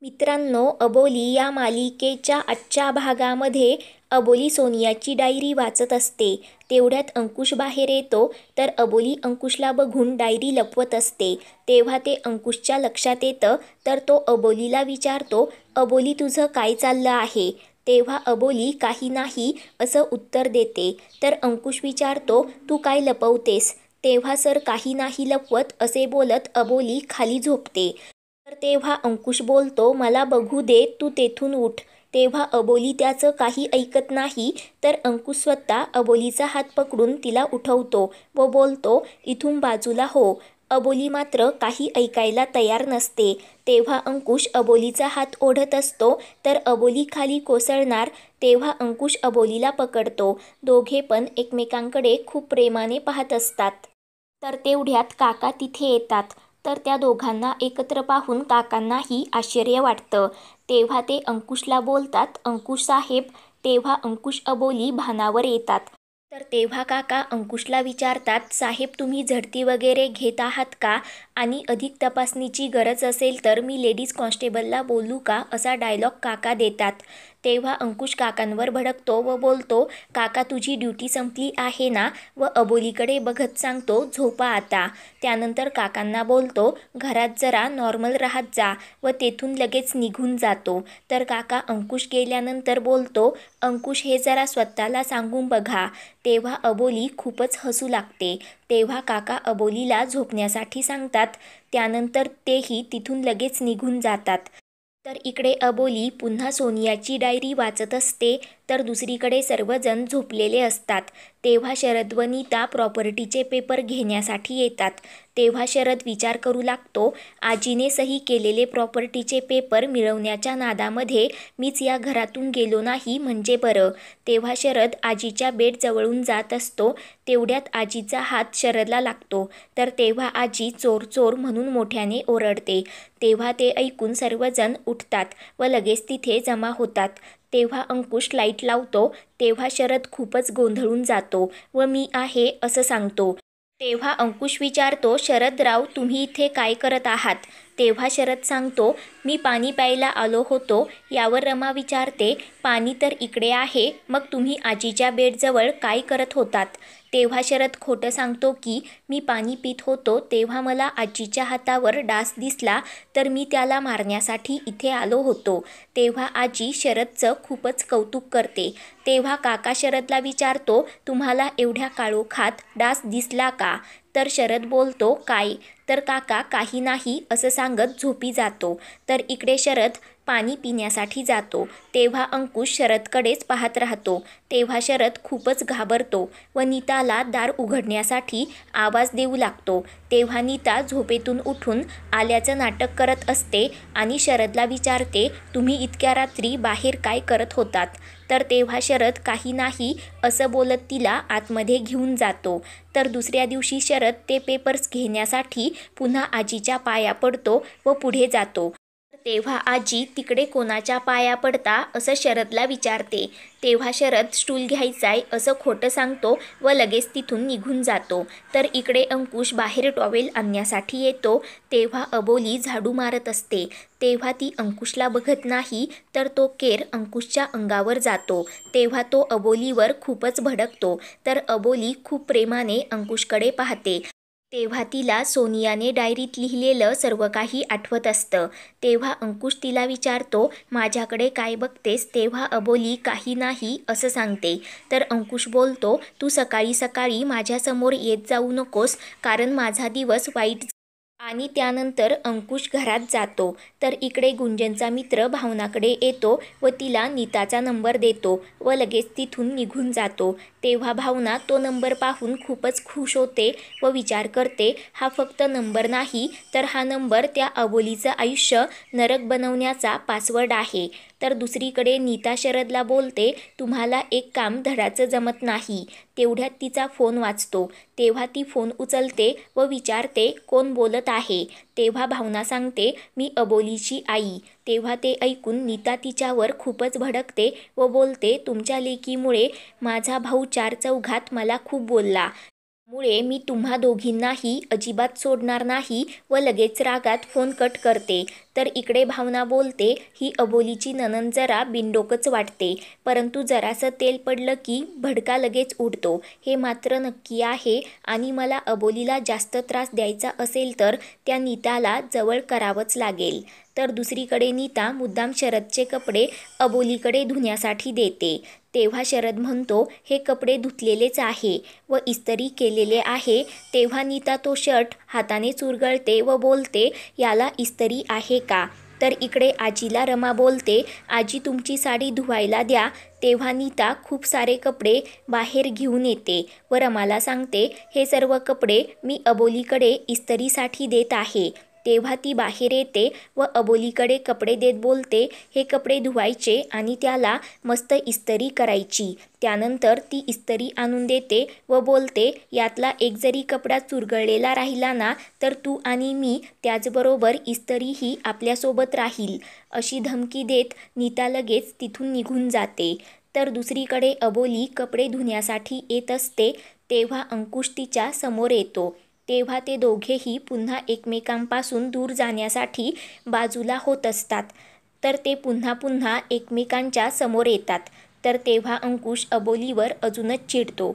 मित्रांनो, अबोली या मालिकेच्या आजच्या भागामध्ये अबोली सोनियाची डायरी वाचत असते. तेवढ्यात अंकुश बाहेर येतो. तर अबोली अंकुशला बघून डायरी लपवत असते. तेव्हा ते अंकुशच्या लक्षात येतं. तर तो अबोलीला विचारतो, अबोली तुझं काय चाललं आहे? तेव्हा अबोली काही नाही असं उत्तर देते. तर अंकुश विचारतो, तू काय लपवतेस? तेव्हा सर काही नाही लपवत असे बोलत अबोली खाली झोपते. तर तेव्हा अंकुश बोलतो, मला बघू दे, तू तेथून उठ. तेव्हा अबोली त्याचं काही ऐकत नाही. तर अंकुश स्वतः अबोलीचा हात पकडून तिला उठवतो व बोलतो, इथून बाजूला हो. अबोली मात्र काही ऐकायला तयार नसते. तेव्हा अंकुश अबोलीचा हात ओढत असतो. तर अबोली खाली कोसळणार. तेव्हा अंकुश अबोलीला पकडतो. दोघे पण एकमेकांकडे खूप प्रेमाने पाहत असतात. तर तेवढ्यात काका तिथे येतात. तर त्या दोघांना एकत्र पाहून काकांनाही आश्चर्य वाटतं. तेव्हा ते अंकुशला बोलतात, अंकुश साहेब. तेव्हा अंकुश अबोली भानावर येतात. तर तेव्हा काका अंकुशला विचारतात, साहेब तुम्ही झडती वगैरे घेत आहात का? आणि अधिक तपासणीची गरज असेल तर मी लेडीज कॉन्स्टेबलला बोलू का? असा डायलॉग काका देतात. तेव्हा अंकुश काकांवर भडकतो व बोलतो, काका तुझी ड्युटी संपली आहे ना? व अबोलीकडे बघत सांगतो, झोपा आता. त्यानंतर काकांना बोलतो, घरात जरा नॉर्मल राहत जा. व तेथून लगेच निघून जातो. तर काका अंकुश गेल्यानंतर बोलतो, अंकुश हे जरा स्वतःला सांगून बघा. तेव्हा अबोली खूपच हसू लागते. तेव्हा काका अबोलीला झोपण्यासाठी सांगतात. त्यानंतर तेही तिथून लगेच निघून जातात. तर इकडे अबोली पुन्हा सोनियाची डायरी वाचत असते. तर दुसरीकडे सर्वजण झोपलेले असतात. तेव्हा शरद व नीता प्रॉपर्टीचे पेपर घेण्यासाठी येतात. तेव्हा शरद विचार करू लागतो, आजीने सही केलेले प्रॉपर्टीचे पेपर मिळवण्याच्या नादामध्ये मीच या घरातून गेलो नाही म्हणजे बरं. तेव्हा शरद आजीच्या बेडजवळून जात असतो. तेवढ्यात आजीचा हात शरदला लागतो. तर तेव्हा आजी चोर चोर म्हणून मोठ्याने ओरडते. तेव्हा ते ऐकून सर्वजण उठतात व लगेच तिथे जमा होतात. तेव्हा अंकुश लाईट लावतो. तेव्हा शरद खूपच गोंधळून जातो व मी आहे असं सांगतो. तेव्हा अंकुश विचारतो, शरदराव तुम्ही इथे काय करत आहात? तेव्हा शरद सांगतो, मी पाणी प्यायला आलो होतो. यावर रमा विचारते, पाणी तर इकडे आहे, मग तुम्ही आजीच्या बेडजवळ काय करत होतात? तेव्हा शरद खोटं सांगतो की मी पाणी पित होतो. तेव्हा मला आजीच्या हातावर डास दिसला. तर मी त्याला मारण्यासाठी इथे आलो होतो. तेव्हा आजी शरदचं खूपच कौतुक करते. तेव्हा काका शरदला विचारतो, तुम्हाला एवढ्या काळोखात डास दिसला का? तर शरद बोलतो, काय? तर काका काही नाही असं सांगत झोपी जातो. तर इकडे शरद पाणी पिण्यासाठी जातो. तेव्हा अंकुश शरदकडेच पाहत राहतो. तेव्हा शरद खूपच घाबरतो व नीताला दार उघडण्यासाठी आवाज देऊ लागतो. तेव्हा नीता झोपेतून उठून आल्याचं नाटक करत असते आणि शरदला विचारते, तुम्ही इतक्या रात्री बाहेर काय करत होतात? तर तेव्हा शरद काही नाही असं बोलत तिला आतमध्ये घेऊन जातो. तर दुसऱ्या दिवशी शरद ते पेपर्स घेण्यासाठी पुन्हा आजीच्या पाया पडतो व पुढे जातो. तेव्हा आजी तिकडे कोणाच्या पाया पडता असं शरदला विचारते. तेव्हा शरद स्टूल घ्यायचाय असं खोटं सांगतो व लगेच तिथून निघून जातो. तर इकडे अंकुश बाहेर टॉवेल आणण्यासाठी येतो. तेव्हा अबोली झाडू मारत असते. तेव्हा ती अंकुशला बघत नाही. तर तो केर अंकुशच्या अंगावर जातो. तेव्हा तो अबोलीवर खूपच भडकतो. तर अबोली खूप प्रेमाने अंकुशकडे पाहते. तेव्हा तिला सोनियाने डायरीत लिहिलेलं सर्व काही आठवत असतं. तेव्हा अंकुश तिला विचारतो, माझ्याकडे काय बघतेस? तेव्हा अबोली काही नाही असं सांगते. तर अंकुश बोलतो, तू सकाळी सकाळी माझ्यासमोर येत जाऊ नकोस, कारण माझा दिवस वाईट. आणि त्यानंतर अंकुश घरात जातो. तर इकडे गुंजनचा मित्र भावनाकडे येतो व तिला नीताचा नंबर देतो व लगेच तिथून निघून जातो. तेव्हा भावना तो नंबर पाहून खूपच खुश होते व विचार करते, हा फक्त नंबर नाही तर हा नंबर त्या अबोलीचं आयुष्य नरक बनवण्याचा पासवर्ड आहे. तर दुसरीकडे नीता शरदला बोलते, तुम्हाला एक काम धडाचं जमत नाही. तेवढ्यात तिचा फोन वाजतो. तेव्हा ती फोन उचलते व विचारते, कोण बोलत आहे? तेव्हा भावना सांगते, मी अबोलीची आई. तेव्हा ते ऐकून नीता तिच्यावर खूपच भडकते व बोलते, तुमच्या लेकीमुळे माझा भाऊ चार चौघात मला खूप बोलला. मुळे मी तुम्हा दोघींनाही अजिबात सोडणार नाही व लगेच रागात फोन कट करते. तर इकडे भावना बोलते, ही अबोलीची नणंद जरा बिनडोकच वाटते, परंतु जरासं तेल पडलं की भडका लगेच उडतो हे मात्र नक्की आहे. आणि मला अबोलीला जास्त त्रास द्यायचा असेल तर त्या नीताला जवळ करावंच लागेल. तर दुसरीकडे नीता मुद्दाम शरदचे कपडे अबोलीकडे धुण्यासाठी देते. तेव्हा शरद म्हणतो, हे कपडे धुतलेलेच आहे व इस्त्री केलेले आहे. तेव्हा नीता तो शर्ट हाताने चुरगळते व बोलते, याला इस्त्री आहे का? तर इकडे आजीला रमा बोलते, आजी तुमची साडी धुवायला द्या. तेव्हा नीता खूप सारे कपडे बाहेर घेऊन येते व रमाला सांगते, हे सर्व कपडे मी अबोलीकडे इस्त्रीसाठी देत आहे. तेव्हा ती बाहेर येते व अबोलीकडे कपडे देत बोलते, हे कपडे धुवायचे आणि त्याला मस्त इस्त्री करायची. त्यानंतर ती इस्त्री आणून देते व बोलते, यातला एक जरी कपडा चुरगळलेला राहिला ना तर तू आणि मी त्याचबरोबर इस्त्रीही आपल्यासोबत राहील. अशी धमकी देत नीता लगेच तिथून निघून जाते. तर दुसरीकडे अबोली कपडे धुण्यासाठी येत असते. तेव्हा अंकुश तिच्या समोर येतो. तेव्हा ते दोघेही पुन्हा एकमेकांपासून दूर जाण्यासाठी बाजूला होत असतात. तर ते पुन्हा पुन्हा एकमेकांच्या समोर येतात. तर तेव्हा अंकुश अबोलीवर अजूनच चिडतो.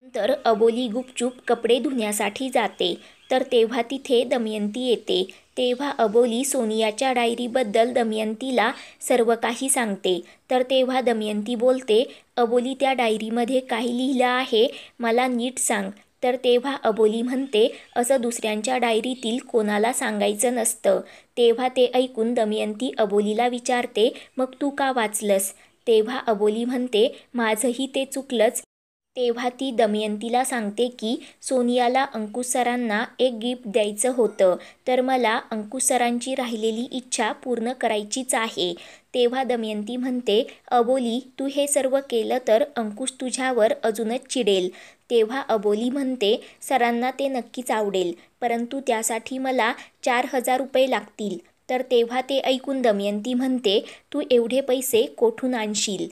नंतर अबोली गुपचूप कपडे धुण्यासाठी जाते. तर तेव्हा तिथे दमयंती येते. तेव्हा अबोली सोनियाच्या डायरीबद्दल दमयंतीला सर्व काही सांगते. तर तेव्हा दमयंती बोलते, अबोली त्या डायरीमध्ये काय लिहिलं आहे मला नीट सांग. तर तेव्हा अबोली म्हणते, असं दुसऱ्यांच्या डायरीतील कोणाला सांगायचं नसतं. तेव्हा ते ऐकून दमयंती अबोलीला विचारते, मग तू का वाचलंस? तेव्हा अबोली म्हणते, माझंही ते चुकलंच. तेव्हा ती दमयंतीला सांगते की सोनियाला अंकुश सरांना एक गिफ्ट द्यायचं होतं, तर मला अंकुश सरांची राहिलेली इच्छा पूर्ण करायचीच आहे. तेव्हा दमयंती म्हणते, अबोली तू हे सर्व केलं तर अंकुश तुझ्यावर अजूनच चिडेल. तेव्हा अबोली म्हणते, सरांना ते नक्कीच आवडेल, परंतु त्यासाठी मला 4,000 रुपये लागतील. तर तेव्हा ते ऐकून दमयंती म्हणते, तू एवढे पैसे कोठून आणशील?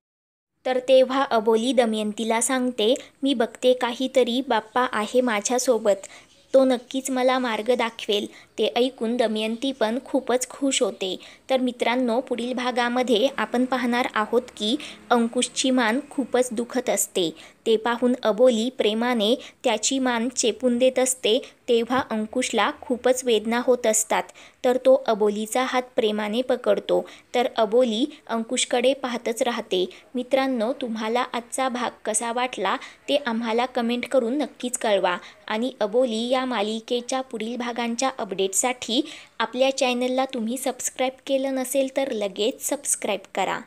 तर तेव्हा अबोली दमयंतीला सांगते, मी बघते काहीतरी बाप्पा आहे माझ्यासोबत, तो नक्कीच मला मार्ग दाखवेल. ते ऐकून दमयंती पण खूपच खुश होते. तर मित्रांनो, पुढील भागामध्ये आपण पाहणार आहोत की अंकुशची मान खूपच दुखत असते. ते पाहून अबोली प्रेमाने त्याची मान चेपून देत असते. तेव्हा अंकुशला खूपच वेदना होत असतात. तर तो अबोलीचा हात प्रेमाने पकडतो. तर अबोली अंकुशकडे पाहतच राहते. मित्रांनो, तुम्हाला आजचा भाग कसा वाटला ते आम्हाला कमेंट करून नक्कीच कळवा. आणि अबोली या मालिकेच्या पुढील भागांच्या अपडेटसाठी आपल्या चॅनलला तुम्ही सबस्क्राईब केलं नसेल तर लगेच सबस्क्राईब करा.